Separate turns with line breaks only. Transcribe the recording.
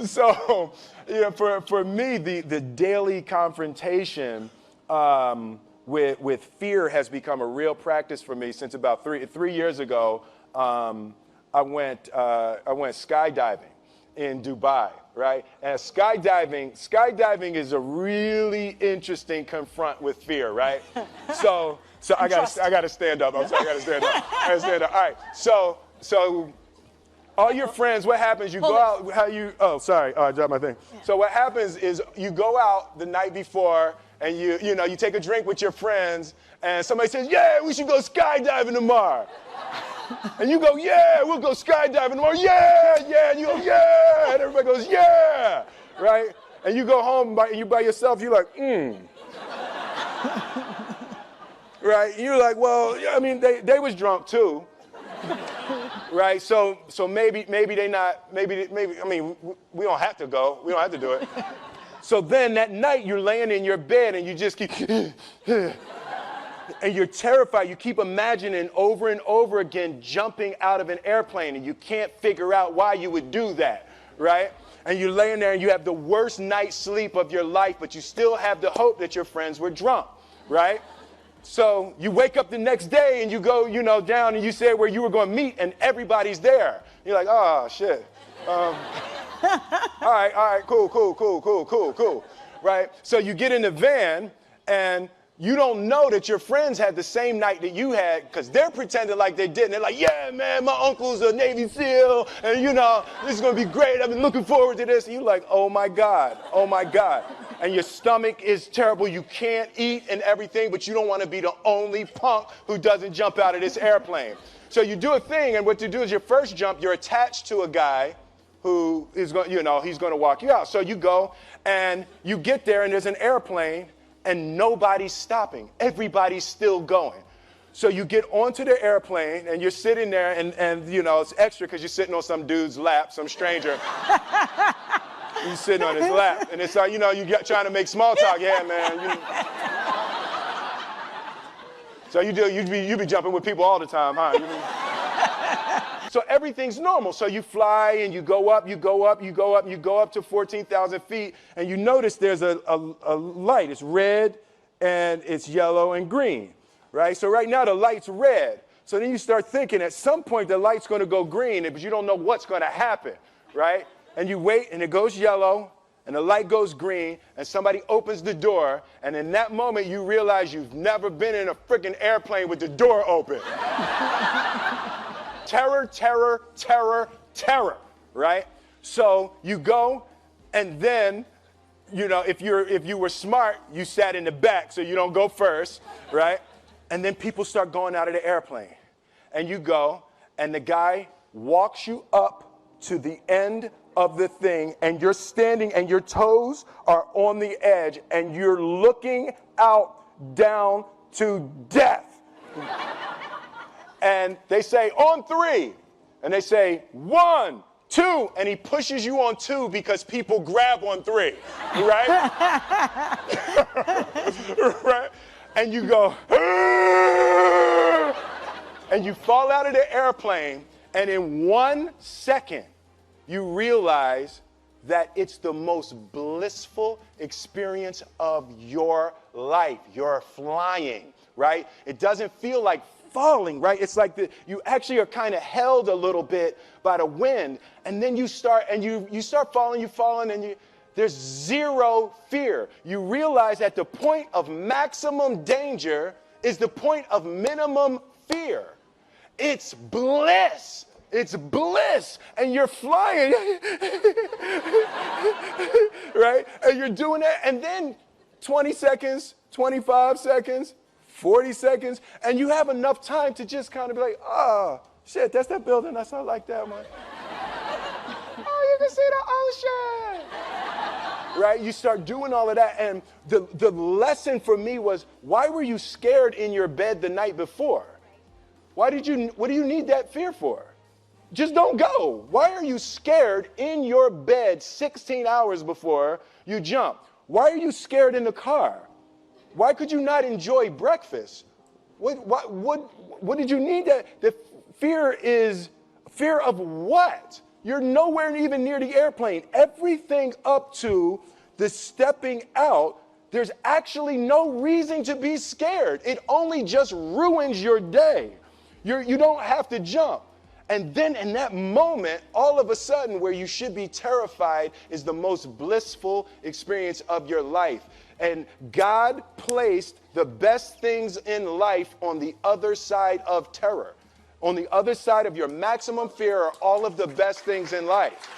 So, for me, the daily confrontation with fear has become a real practice for me since about three years ago. I went skydiving in Dubai, right? And skydiving is a really interesting confront with fear, right? So I gotta stand up. I'm sorry, I gotta stand up. All right. So all your friends, what happens? You go out. I dropped my thing. Yeah. So what happens is you go out the night before and you take a drink with your friends, and somebody says, "Yeah, we should go skydiving tomorrow." And you go, "Yeah, we'll go skydiving tomorrow." "Yeah, yeah." And you go, "Yeah." And everybody goes, "Yeah." Right? And you go home by yourself. You're like, Right? And you're like, well, I mean, they was drunk too. Right? So maybe they not, maybe, I mean, we don't have to go. We don't have to do it. So then that night you're laying in your bed and you just keep, and you're terrified. You keep imagining over and over again jumping out of an airplane, and you can't figure out why you would do that, right? And you're laying there and you have the worst night's sleep of your life, but you still have the hope that your friends were drunk, right? So you wake up the next day and you go, down and you say where you were going to meet and everybody's there. You're like, oh, shit. All right, cool, right? So you get in the van and you don't know that your friends had the same night that you had because they're pretending like they didn't. They're like, yeah, man, my uncle's a Navy SEAL and, this is going to be great. I've been looking forward to this. And you're like, oh, my God. And your stomach is terrible. You can't eat and everything, but you don't want to be the only punk who doesn't jump out of this airplane. So you do a thing, and what you do is your first jump, you're attached to a guy who is going, he's going to walk you out. So you go, and you get there, and there's an airplane, and nobody's stopping. Everybody's still going. So you get onto the airplane, and you're sitting there, and it's extra because you're sitting on some dude's lap, some stranger. You're sitting on his lap, and it's like, you're trying to make small talk. Yeah, man. So you be jumping with people all the time, huh? So everything's normal. So you fly, and you go up to 14,000 feet, and you notice there's a light. It's red, and it's yellow and green, right? So right now the light's red. So then you start thinking at some point the light's going to go green, but you don't know what's going to happen, right? And you wait, and it goes yellow, and the light goes green, and somebody opens the door, and in that moment, you realize you've never been in a freaking airplane with the door open. Terror, right? So you go, and then, if you were smart, you sat in the back, so you don't go first, right? And then people start going out of the airplane, and you go, and the guy walks you up to the end of the thing, and you're standing and your toes are on the edge and you're looking out down to death. And they say, on 3. And they say, 1, 2. And he pushes you on 2 because people grab on 3, right? Right? And you go, and you fall out of the airplane, and in 1 second, you realize that it's the most blissful experience of your life. You're flying, right? It doesn't feel like falling, right? It's like you actually are kind of held a little bit by the wind, and then you start falling, and there's zero fear. You realize that the point of maximum danger is the point of minimum fear. It's bliss. It's bliss, and you're flying, right? And you're doing that, and then 20 seconds, 25 seconds, 40 seconds, and you have enough time to just kind of be like, oh, shit, that's that building. I saw like that one. Oh, you can see the ocean. Right? You start doing all of that, and the lesson for me was, why were you scared in your bed the night before? What do you need that fear for? Just don't go. Why are you scared in your bed 16 hours before you jump? Why are you scared in the car? Why could you not enjoy breakfast? What did you need that? The fear is Fear of what? You're nowhere even near the airplane. Everything up to the stepping out, there's actually no reason to be scared. It only just ruins your day. You don't have to jump. And then in that moment, all of a sudden, where you should be terrified is the most blissful experience of your life. And God placed the best things in life on the other side of terror. On the other side of your maximum fear are all of the best things in life.